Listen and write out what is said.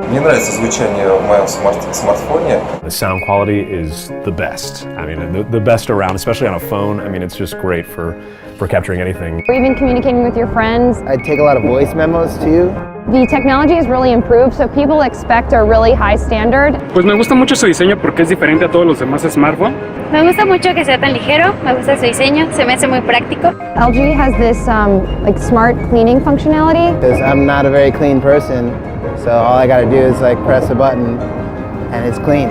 Мне нравится звучание в моем смартфоне. The sound quality is the best. I mean, the best around, especially on a phone. I mean, it's just great for capturing anything. Or even communicating with your friends. I take a lot of voice memos too. The technology has really improved, so people expect a really high standard. Pues me gusta mucho su diseño porque es diferente a todos los demás smartphones. Me gusta mucho que sea tan ligero, me gusta su diseño, se me hace muy práctico. LG has this like smart cleaning functionality. Because I'm not a very clean person, so all I gotta do is like press a button and it's clean.